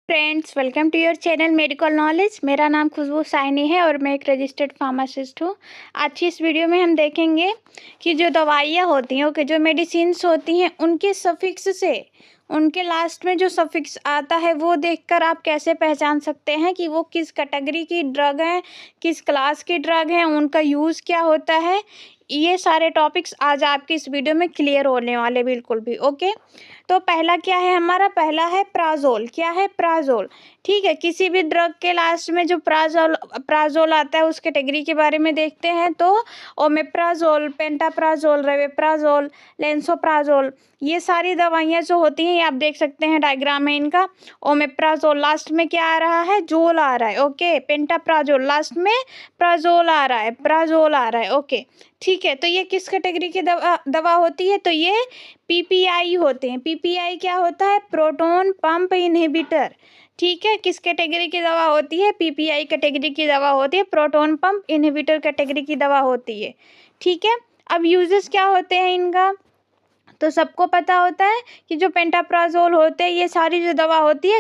Friends, welcome to your channel medical knowledge. मेरा नाम खुशबू साइनी है और मैं एक रजिस्टर्ड फार्मासिस्ट हूँ। आज की इस वीडियो में हम देखेंगे कि जो दवाइयाँ होती हैं, ओके, जो मेडिसिन्स होती हैं, उनके सफिक्स से उनके लास्ट में जो सफिक्स आता है वो देखकर आप कैसे पहचान सकते हैं कि वो किस कैटेगरी की ड्रग है, किस क्लास की ड्रग है, उनका यूज़ क्या होता है। ये सारे टॉपिक्स आज आपकी इस वीडियो में क्लियर होने वाले बिल्कुल भी, ओके। तो पहला क्या है हमारा? पहला है प्राजोल। क्या है? प्राजोल। ठीक है, किसी भी ड्रग के लास्ट में जो प्राजोल आता है उस कैटेगरी के बारे में देखते हैं। तो ओमेप्राजोल, पेंटाप्राजोल, रेवेप्राजोल, लेंसोप्राजोल, ये सारी दवाइयाँ जो होती हैं, ये आप देख सकते हैं डायग्राम में इनका। ओमेप्राजोल लास्ट में क्या आ रहा है? जोल आ रहा है, ओके। पेंटाप्राजोल लास्ट में प्राजोल आ रहा है, प्राजोल आ रहा है, ओके। ठीक है, तो ये किस कैटेगरी की दवा होती है? तो ये पीपीआई होते हैं। पीपीआई क्या होता है? Proton pump inhibitor. ठीक है, किस कैटेगरी की दवा होती है? पीपीआई कैटेगरी की दवा होती है, प्रोटॉन पंप इनहिबिटर कैटेगरी की दवा होती है। ठीक है, अब यूजेस क्या होते हैं इनका? तो सबको पता होता है कि जो पेंटाप्राजोल होते हैं, ये सारी जो दवा होती है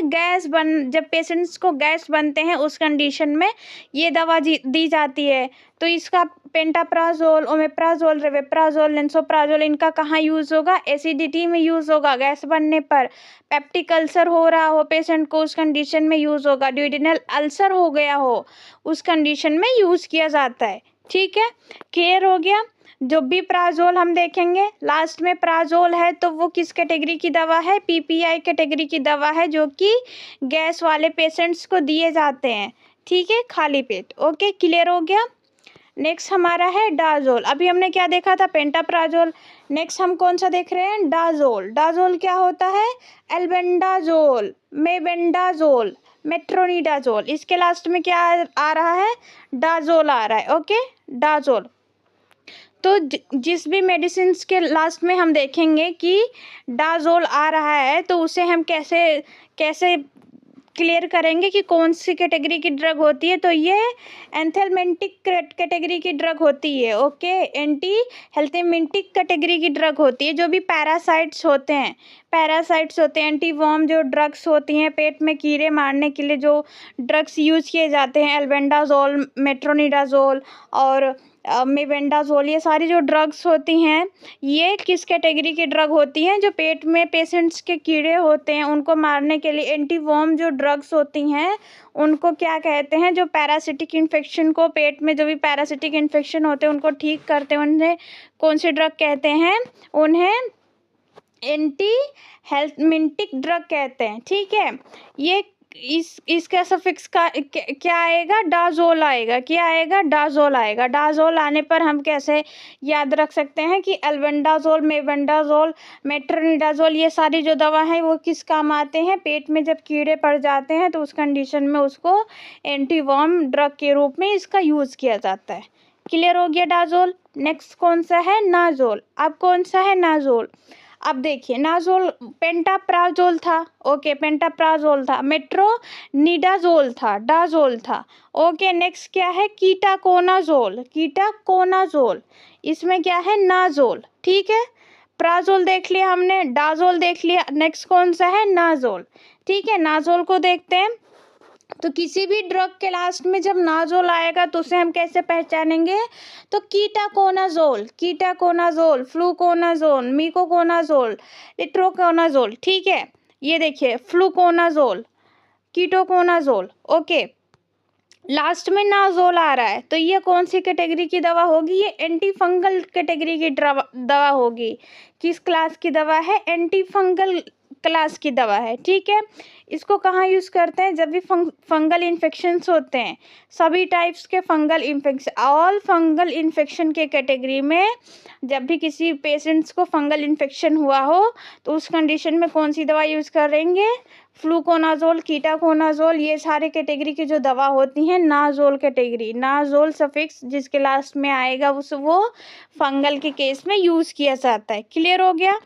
जब पेशेंट्स को गैस बनते हैं उस कंडीशन में ये दवा दी जाती है। तो इसका पेंटाप्राजोल, ओमेप्राजोल, रेवेप्राजोल, लेंसोप्राजोल, इनका कहाँ यूज़ होगा? एसिडिटी में यूज़ होगा, गैस बनने पर। पेप्टिक अल्सर हो रहा हो पेशेंट को, उस कंडीशन में यूज़ होगा। ड्यूडेनल अल्सर हो गया हो, उस कंडीशन में यूज़ किया जाता है। ठीक है, क्लियर हो गया। जो भी प्राजोल हम देखेंगे, लास्ट में प्राजोल है तो वो किस कैटेगरी की दवा है? पीपीआई कैटेगरी की दवा है, जो कि गैस वाले पेशेंट्स को दिए जाते हैं। ठीक है, खाली पेट। ओके, क्लियर हो गया। नेक्स्ट हमारा है डाजोल। अभी हमने क्या देखा था? पेंटाप्राजोल। नेक्स्ट हम कौन सा देख रहे हैं? डाजोल। डाजोल क्या होता है? एल्बेंडाजोल, मेबेंडाजोल, मेट्रोनिडाजोल, इसके लास्ट में क्या आ रहा है? डाजोल आ रहा है, ओके। डाजोल। तो जिस भी मेडिसिन के लास्ट में हम देखेंगे कि डाजोल आ रहा है तो उसे हम कैसे कैसे क्लियर करेंगे कि कौन सी कैटेगरी की ड्रग होती है? तो ये एंथेलमेंटिक कैटेगरी की ड्रग होती है, ओके। एंटी हेल्थेमेंटिक कैटेगरी की ड्रग होती है। जो भी पैरासाइट्स होते हैं, एंटीवर्म जो ड्रग्स होती हैं, पेट में कीड़े मारने के लिए जो ड्रग्स यूज़ किए जाते हैं, एल्बेंडाजोल, मेट्रोनिडाजोल और मेबेंडाजोल, ये सारी जो ड्रग्स होती हैं, ये किस कैटेगरी की ड्रग होती हैं? जो पेट में पेशेंट्स के कीड़े होते हैं उनको मारने के लिए एंटीवर्म जो ड्रग्स होती हैं, उनको क्या कहते हैं? जो पैरासिटिक इन्फेक्शन को, पेट में जो भी पैरासिटिक इन्फेक्शन होते हैं उनको ठीक करते हैं, उन्हें कौन सी ड्रग कहते हैं? उन्हें एंटी हेल्थमेंटिक ड्रग कहते हैं। ठीक है, ये इसका सफिक्स का क्या आएगा? डाजोल आएगा। क्या आएगा? डाजोल आएगा। डाजोल आने पर हम कैसे याद रख सकते हैं कि एल्बेंडाजोल, मेबेंडाजोल, मेट्रोनिडाजोल, ये सारी जो दवा है वो किस काम आते हैं? पेट में जब कीड़े पड़ जाते हैं तो उस कंडीशन में उसको एंटीवर्म ड्रग के रूप में इसका यूज़ किया जाता है। क्लियर हो गया डाजोल। नेक्स्ट कौन सा है? नाजोल। अब कौन सा है? नाजोल। अब देखिए, नाजोल पेंटाप्राजोल था, ओके, पेंटाप्राजोल था, मेट्रोनिडाजोल था, डाजोल था, ओके। नेक्स्ट क्या है? कीटाकोनाजोल। कीटाकोनाजोल, इसमें क्या है? नाजोल। ठीक है, प्राजोल देख लिया हमने, डाजोल देख लिया, नेक्स्ट कौन सा है? नाजोल। ठीक है, नाजोल को देखते हैं। तो किसी भी ड्रग के लास्ट में जब नाजोल आएगा तो उसे हम कैसे पहचानेंगे? तो कीटाकोनाजोल, कीटाकोनाजोल, फ्लूकोनाजोल, मिकोकोनाजोल, इट्रोकोनाजोल। ठीक है, ये देखिए, फ्लूकोनाजोल, कीटोकोनाजोल, ओके। लास्ट में नाजोल आ रहा है तो ये कौन सी कैटेगरी की दवा होगी? ये एंटी फंगल कैटेगरी की दवा होगी। किस क्लास की दवा है? एंटी फंगल क्लास की दवा है। ठीक है, इसको कहाँ यूज़ करते हैं? जब भी फंगल इन्फेक्शंस होते हैं, सभी टाइप्स के fungal infection, all fungal infection के कैटेगरी में जब भी किसी पेशेंट्स को फंगल इन्फेक्शन हुआ हो तो उस कंडीशन में कौन सी दवा यूज़ करेंगे? फ्लूकोनाजोल, कीटाकोनाजोल, ये सारे कैटेगरी की जो दवा होती हैं, नाजोल कैटेगरी, नाजोल सफिक्स जिसके लास्ट में आएगा वो फंगल के केस में यूज़ किया जाता है। क्लियर हो गया।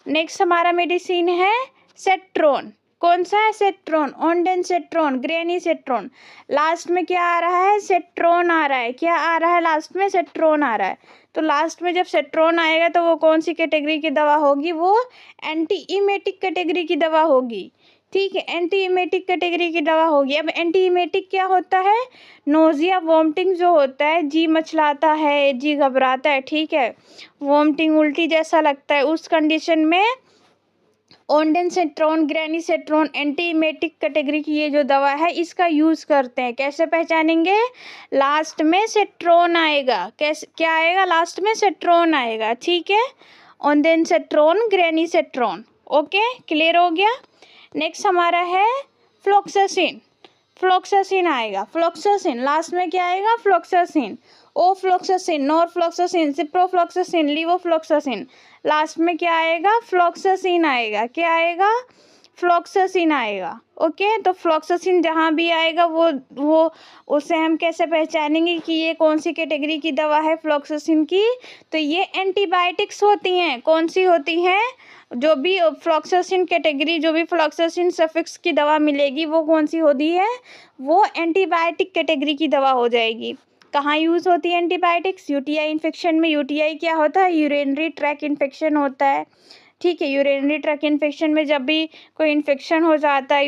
नेक्स्ट हमारा मेडिसिन है सेट्रोन। कौन सा है? सेट्रोन, ओंडेनसेट्रोन, ग्रेनीसेट्रोन। लास्ट में क्या आ रहा है? सेट्रोन आ रहा है। क्या आ रहा है? लास्ट में सेट्रोन आ रहा है। तो लास्ट में जब सेट्रोन आएगा तो वो कौन सी कैटेगरी की दवा होगी, वो एंटी इमेटिक कैटेगरी की दवा होगी। ठीक है, एंटी इमेटिक कैटेगरी की दवा होगी। अब एंटी इमेटिक क्या होता है, नोजिया वोमिटिंग जो होता है, जी मचलाता है, जी घबराता है, ठीक है, वोमिटिंग उल्टी जैसा लगता है, उस कंडीशन में ओंडेनसेट्रोन, ग्रेनीसेट्रोन एंटी इमेटिक कैटेगरी की ये जो दवा है इसका यूज़ करते हैं। कैसे पहचानेंगे, लास्ट में सेट्रोन आएगा, कैसे क्या आएगा, लास्ट में सेट्रोन आएगा। ठीक है, ओंडेनसेट्रोन, ग्रेनीसेट्रोन। ओके, क्लियर हो गया। नेक्स्ट हमारा है फ्लोक्सासिन। फ्लोक्सासिन आएगा, फ्लोक्सासिन लास्ट में क्या आएगा, floxacin, ofloxacin, norfloxacin, ciprofloxacin, लीवोफ्लोक्सासिन, last में क्या आएगा, फ्लोक्सासिन आएगा। क्या आएगा, फ्लोक्सासिन आएगा। ओके, तो फ्लोक्सासिन जहाँ भी आएगा वो उसे हम कैसे पहचानेंगे कि ये कौन सी कैटेगरी की दवा है फ्लोक्सासिन की, तो ये एंटीबायोटिक्स होती हैं। कौन सी होती हैं, जो भी फ्लोक्सासिन कैटेगरी, जो भी फ्लोक्सासिन सफिक्स की दवा मिलेगी वो कौन सी होती है, वो एंटीबायोटिक कैटेगरी की दवा हो जाएगी। कहाँ यूज़ होती है एंटीबायोटिक्स, यूटीआई इन्फेक्शन में। यूटीआई क्या होता है, यूरिनरी ट्रैक इन्फेक्शन होता है। ठीक है, यूरिनरी ट्रैक इन्फेक्शन में जब भी कोई इन्फेक्शन हो जाता है,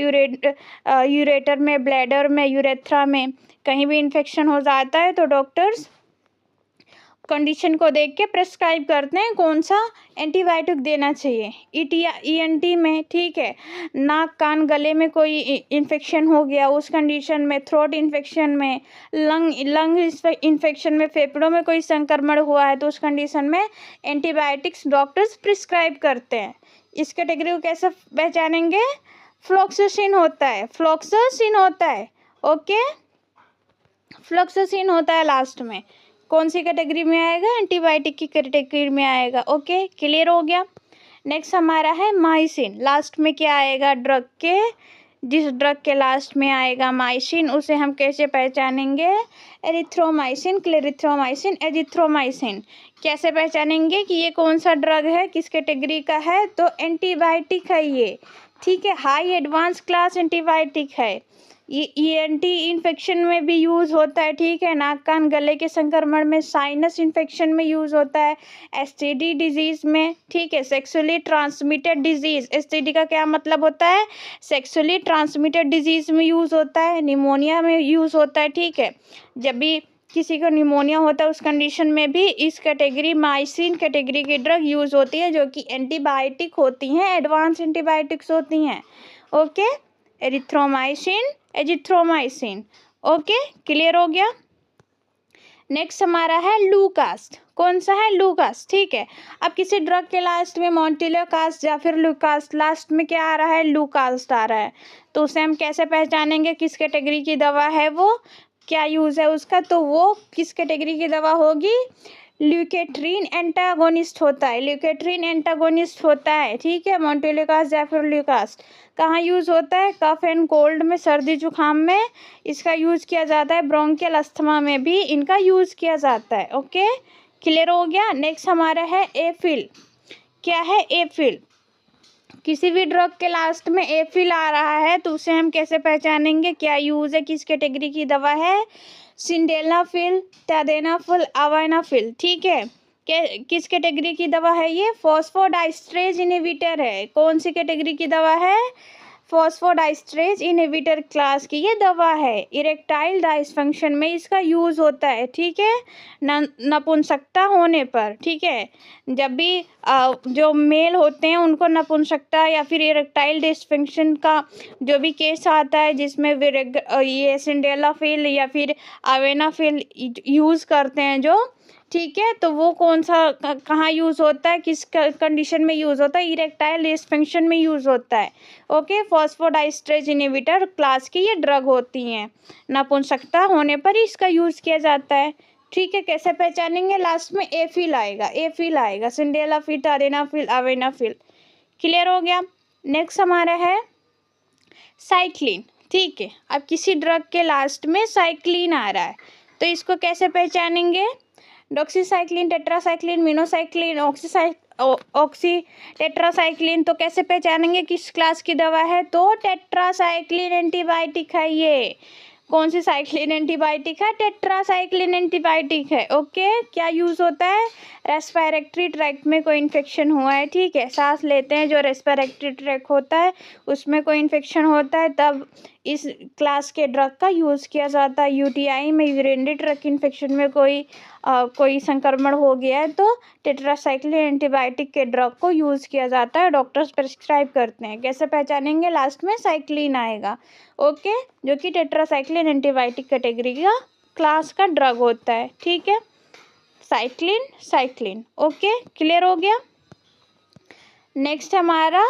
यूरेटर में, ब्लैडर में, यूरेथ्रा में कहीं भी इन्फेक्शन हो जाता है तो डॉक्टर्स कंडीशन को देख के प्रेस्क्राइब करते हैं कौन सा एंटीबायोटिक देना चाहिए। ईएनटी में, ठीक है, नाक कान गले में कोई इन्फेक्शन हो गया उस कंडीशन में, थ्रोट इन्फेक्शन में, लंग इन्फेक्शन में, फेफड़ों में कोई संक्रमण हुआ है तो उस कंडीशन में एंटीबायोटिक्स डॉक्टर्स प्रिस्क्राइब करते हैं। इस कैटेगरी को कैसे पहचानेंगे, फ्लोक्सासिन होता है, फ्लोक्सासिन होता है। ओके, फ्लोक्सासिन होता है लास्ट में, कौन सी कैटेगरी में आएगा, एंटीबायोटिक की कैटेगरी में आएगा। ओके, क्लियर हो गया। नेक्स्ट हमारा है माइसिन। लास्ट में क्या आएगा, ड्रग के, जिस ड्रग के लास्ट में आएगा माइसिन उसे हम कैसे पहचानेंगे, एरिथ्रोमाइसिन, क्लेरिथ्रोमाइसिन, एजिथ्रोमाइसिन। कैसे पहचानेंगे कि ये कौन सा ड्रग है, किस कैटेगरी का है, तो एंटीबायोटिक है ये। ठीक है, हाई एडवांस क्लास एंटीबायोटिक है ये। ईएनटी इन्फेक्शन में भी यूज़ होता है। ठीक है, नाक कान गले के संक्रमण में, साइनस इन्फेक्शन में यूज़ होता है, एसटीडी डिजीज़ में। ठीक है, सेक्सुअली ट्रांसमिटेड डिजीज़, एसटीडी का क्या मतलब होता है, सेक्सुअली ट्रांसमिटेड डिजीज़ में यूज़ होता है, निमोनिया में यूज़ होता है। ठीक है, जब भी किसी को निमोनिया होता है उस कंडीशन में भी इस कैटेगरी, माइसिन कैटेगरी की ड्रग यूज़ होती है जो कि एंटीबायोटिक होती हैं, एडवांस एंटीबायोटिक्स होती हैं। Okay, erythromycin, azithromycin. Okay, clear हो गया। नेक्स्ट हमारा है लूकास्ट। कौन सा है, लूकास्ट। ठीक है, अब किसी ड्रग के लास्ट में मोंटेलोकास्ट या फिर लूकास्ट, लास्ट में क्या आ रहा है, लूकास्ट आ रहा है, तो उसे हम कैसे पहचानेंगे किस कैटेगरी की दवा है, वो क्या यूज़ है उसका, तो वो किस कैटेगरी की दवा होगी, ल्यूकेट्रीन एंटागोनिस्ट होता है, ल्यूकेट्रीन एंटागोनिस्ट होता है। ठीक है, मोंटेलोकास्ट या फिर लूकास्ट कहाँ यूज़ होता है, कफ एंड कोल्ड में, सर्दी जुकाम में इसका यूज़ किया जाता है, ब्रोंकियल अस्थमा में भी इनका यूज़ किया जाता है। ओके, क्लियर हो गया। नेक्स्ट हमारा है एफिल। क्या है, एफिल। किसी भी ड्रग के लास्ट में एफिल आ रहा है तो उसे हम कैसे पहचानेंगे, क्या यूज़ है, किस कैटेगरी की दवा है, सिंडेल्नाफिल, टैडेनाफिल, अवाइनाफिल। ठीक है, किस कैटेगरी की दवा है ये, फॉस्फोडाइस्ट्रेज इनहिबिटर है। कौन सी कैटेगरी की दवा है, फॉस्फोडाइस्ट्रेज इनहिबिटर क्लास की ये दवा है। इरेक्टाइल डायसफंक्शन में इसका यूज़ होता है। ठीक है, नपुंसकता होने पर। ठीक है, जब भी जो मेल होते हैं उनको नपुंसकता या फिर इरेक्टाइल डिसफंक्शन का जो भी केस आता है जिसमें ये सिंडेल्नाफिल या फिर अवेनाफिल यूज़ करते हैं जो, ठीक है, तो वो कौन सा कहाँ यूज़ होता है, किस कंडीशन में यूज़ होता है, इरेक्टाइल डिसफंक्शन में यूज़ होता है। ओके, फॉस्फोडाइस्ट्रेज इनहिबिटर क्लास की ये ड्रग होती हैं, नपुंसकता होने पर ही इसका यूज़ किया जाता है। ठीक है, कैसे पहचानेंगे, लास्ट में एफिल आएगा, एफिल आएगा, सिंडेल्नाफिल, टैडेनाफिल, अवेनाफिल। क्लियर हो गया। नेक्स्ट हमारा है साइक्लिन। ठीक है, अब किसी ड्रग के लास्ट में साइक्लिन आ रहा है तो इसको कैसे पहचानेंगे, doxycycline, tetracycline, minocycline, oxy tetracycline, तो कैसे पहचानेंगे किस क्लास की दवा है, तो टेट्रासाइक्लिन एंटीबायोटिक है ये। कौन सी साइक्लिन एंटीबायोटिक है? टेट्रासाइक्लिन एंटीबायोटिक है। ओके, क्या यूज़ होता है? रेस्पिरेटरी ट्रैक्ट में कोई इन्फेक्शन हुआ है, ठीक है, सांस लेते हैं, जो रेस्पिरेटरी ट्रैक्ट होता है उसमें कोई इन्फेक्शन होता है, तब इस क्लास के ड्रग का यूज़ किया जाता है। यूटीआई में, यूरिनरी ट्रैक्ट इन्फेक्शन में कोई संक्रमण हो गया है तो टेट्रासाइक्लिन एंटीबायोटिक के ड्रग को यूज़ किया जाता है, डॉक्टर्स प्रिस्क्राइब करते हैं। कैसे पहचानेंगे? लास्ट में साइक्लिन आएगा, ओके, जो कि टेट्रासाइक्लिन एंटीबायोटिक कैटेगरी का क्लास का ड्रग होता है, ठीक है। साइक्लिन, ओके, क्लियर हो गया। नेक्स्ट हमारा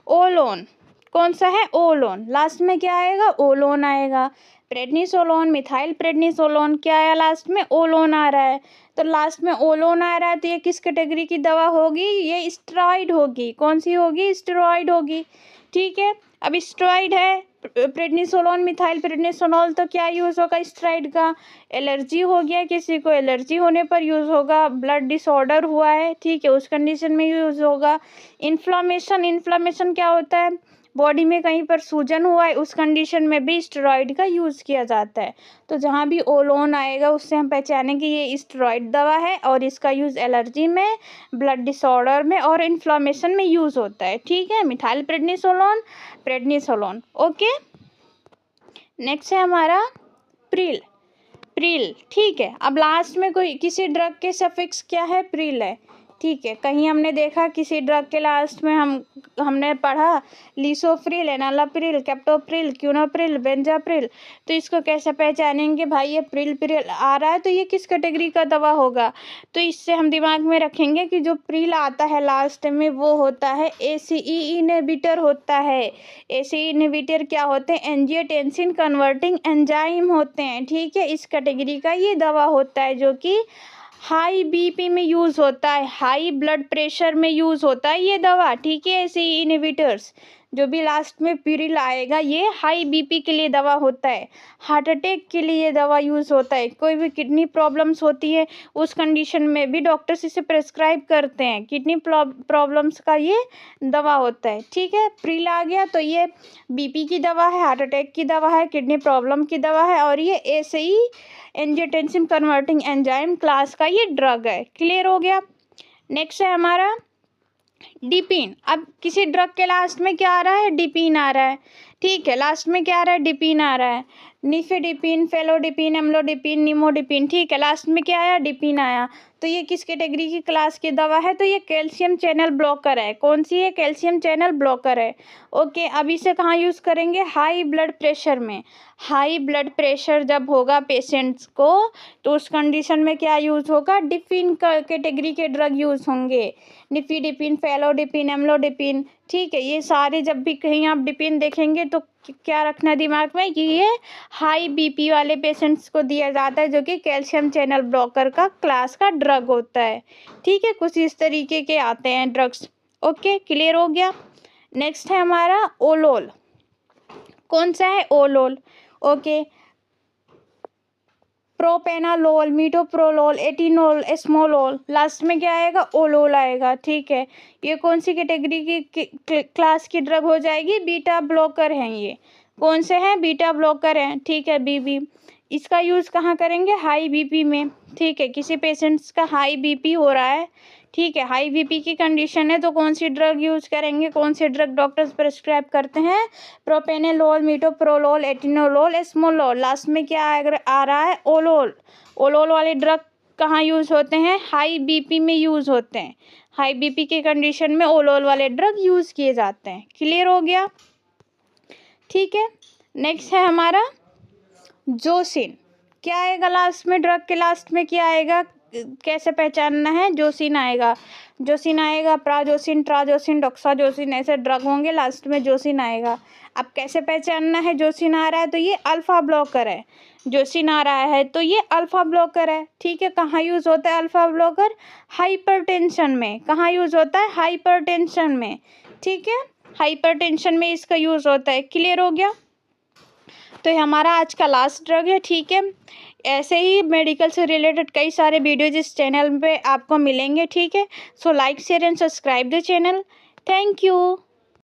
ओलोन, कौन सा है? ओलोन। लास्ट में क्या आएगा? ओलोन आएगा। प्रेडनिसोलोन, मिथाइल प्रेडनिसोलोन, क्या आया लास्ट में? ओलोन आ रहा है। तो लास्ट में ओलोन आ रहा है तो ये किस कैटेगरी की दवा होगी? ये स्टेरॉइड होगी। कौन सी होगी? स्टेरॉइड होगी, ठीक है। अब स्टेरॉइड है प्रेडनिसोलोन, मिथाइल प्रेडनिसोलोन, तो क्या यूज़ होगा स्टेरॉइड का? एलर्जी हो गया किसी को, एलर्जी होने पर यूज़ होगा। ब्लड डिसऑर्डर हुआ है, ठीक है, उस कंडीशन में यूज़ होगा। इन्फ्लामेशन क्या होता है? बॉडी में कहीं पर सूजन हुआ है, उस कंडीशन में भी स्टेरॉइड का यूज़ किया जाता है। तो जहाँ भी ओलोन आएगा उससे हम पहचानेंगे ये स्टेरॉइड दवा है और इसका यूज़ एलर्जी में, ब्लड डिसऑर्डर में और इन्फ्लामेशन में यूज़ होता है, ठीक है। Methyl prednisolone, okay. नेक्स्ट है हमारा प्रिल, ठीक है। अब लास्ट में कोई किसी ड्रग के सफिक्स क्या है? प्रिल है, ठीक है। कहीं हमने देखा किसी ड्रग के लास्ट में हमने पढ़ा लिसोप्रिल, एनालाप्रिल, कैप्टोप्रिल, क्यूनोप्रिल, बेंजाप्रिल, तो इसको कैसे पहचानेंगे? भाई ये प्रिल आ रहा है तो ये किस कैटेगरी का दवा होगा? तो इससे हम दिमाग में रखेंगे कि जो प्रिल आता है लास्ट में वो होता है ACE इनहिबिटर होता है। ACE इनहिबिटर क्या होते हैं? एंजियोटेंसिन कन्वर्टिंग एंजाइम होते हैं, ठीक है। इस कैटेगरी का ये दवा होता है जो कि हाई बीपी में यूज़ होता है, हाई ब्लड प्रेशर में यूज़ होता है ये दवा, ठीक है। ऐसे इनहिबिटर्स जो भी लास्ट में प्रिल आएगा ये हाई बीपी के लिए दवा होता है, हार्ट अटैक के लिए ये दवा यूज़ होता है, कोई भी किडनी प्रॉब्लम्स होती है उस कंडीशन में भी डॉक्टर्स इसे प्रेस्क्राइब करते हैं। किडनी प्रॉब्लम्स का ये दवा होता है, ठीक है। प्रिल आ गया तो ये बीपी की दवा है, हार्ट अटैक की दवा है, किडनी प्रॉब्लम की दवा है और ये ऐसे ही एंजियोटेंसिन कन्वर्टिंग एंजाइम क्लास का ये ड्रग है, क्लियर हो गया। नेक्स्ट है हमारा डिपिन। अब किसी ड्रग के लास्ट में क्या आ रहा है? डिपिन आ रहा है, ठीक है। लास्ट में क्या आ रहा है? डिपिन आ रहा है। निफेडिपिन, फेलोडिपिन, एम्लोडिपिन, निमोडिपिन, ठीक है। लास्ट में क्या आया? डिपिन आया। तो ये किस कैटेगरी की क्लास की दवा है? तो ये कैल्शियम चैनल ब्लॉकर है। कौन सी है? कैल्शियम चैनल ब्लॉकर है, ओके। अब इसे कहाँ यूज़ करेंगे? हाई ब्लड प्रेशर में। हाई ब्लड प्रेशर जब होगा पेशेंट्स को तो उस कंडीशन में क्या यूज़ होगा? डिपिन कैटेगरी के ड्रग यूज़ होंगे। निफेडिपिन, फेलोडिपिन, एम्लोडिपिन, ठीक है। ये सारे जब भी कहीं आप डिपिन देखेंगे तो क्या रखना दिमाग में कि ये हाई बीपी वाले पेशेंट्स को दिया जाता है जो कि कैल्शियम चैनल ब्लॉकर का क्लास का ड्रग होता है, ठीक है। कुछ इस तरीके के आते हैं ड्रग्स, ओके, क्लियर हो गया। नेक्स्ट है हमारा ओलोल। कौन सा है? ओलोल, ओके। प्रोपेनालोल, मीटोप्रोलोल, एटिनोल, एस्मोलोल, लास्ट में क्या आएगा? ओलोल आएगा, ठीक है। ये कौन सी कैटेगरी की क्लास की ड्रग हो जाएगी? बीटा ब्लॉकर हैं ये। कौन से हैं? बीटा ब्लॉकर हैं, ठीक है। बीबी इसका यूज़ कहाँ करेंगे? हाई बीपी में, ठीक है। किसी पेशेंट्स का हाई बीपी हो रहा है, ठीक है, हाई बीपी की कंडीशन है तो कौन सी ड्रग यूज़ करेंगे? कौन सी ड्रग डॉक्टर्स प्रिस्क्राइब करते हैं? प्रोपेनालोल, मीटोप्रोलोल, एटिनोलोल, एस्मोलोल, लास्ट में क्या आ रहा है? ओलोल। ओलोल वाले ड्रग कहाँ यूज़ होते हैं? हाई बीपी में यूज़ होते हैं। हाई बीपी की कंडीशन में ओलोल वाले ड्रग यूज़ किए जाते हैं, क्लियर हो गया, ठीक है। नेक्स्ट है हमारा जोसिन। क्या आएगा लास्ट में? ड्रग के लास्ट में क्या आएगा? कैसे पहचानना है? जोसिन आएगा, जोसिन आएगा, प्राजोसिन, ट्राजोसिन, डॉक्साजोसिन, ऐसे ड्रग होंगे, लास्ट में जोसिन आएगा। अब कैसे पहचानना है? जोसिन आ रहा है तो ये अल्फा ब्लॉकर है, जोसिन आ रहा है तो ये अल्फा ब्लॉकर है, ठीक है। कहाँ यूज़ होता है अल्फा ब्लॉकर? हाइपरटेंशन में। कहाँ यूज़ होता है? हाइपरटेंशन में, ठीक है। हाइपरटेंशन में इसका यूज़ होता है, क्लियर हो गया। तो ये हमारा आज का लास्ट ड्रग है, ठीक है। ऐसे ही मेडिकल से रिलेटेड कई सारे वीडियोज इस चैनल पे आपको मिलेंगे, ठीक है। So like, share and subscribe the channel. Thank you.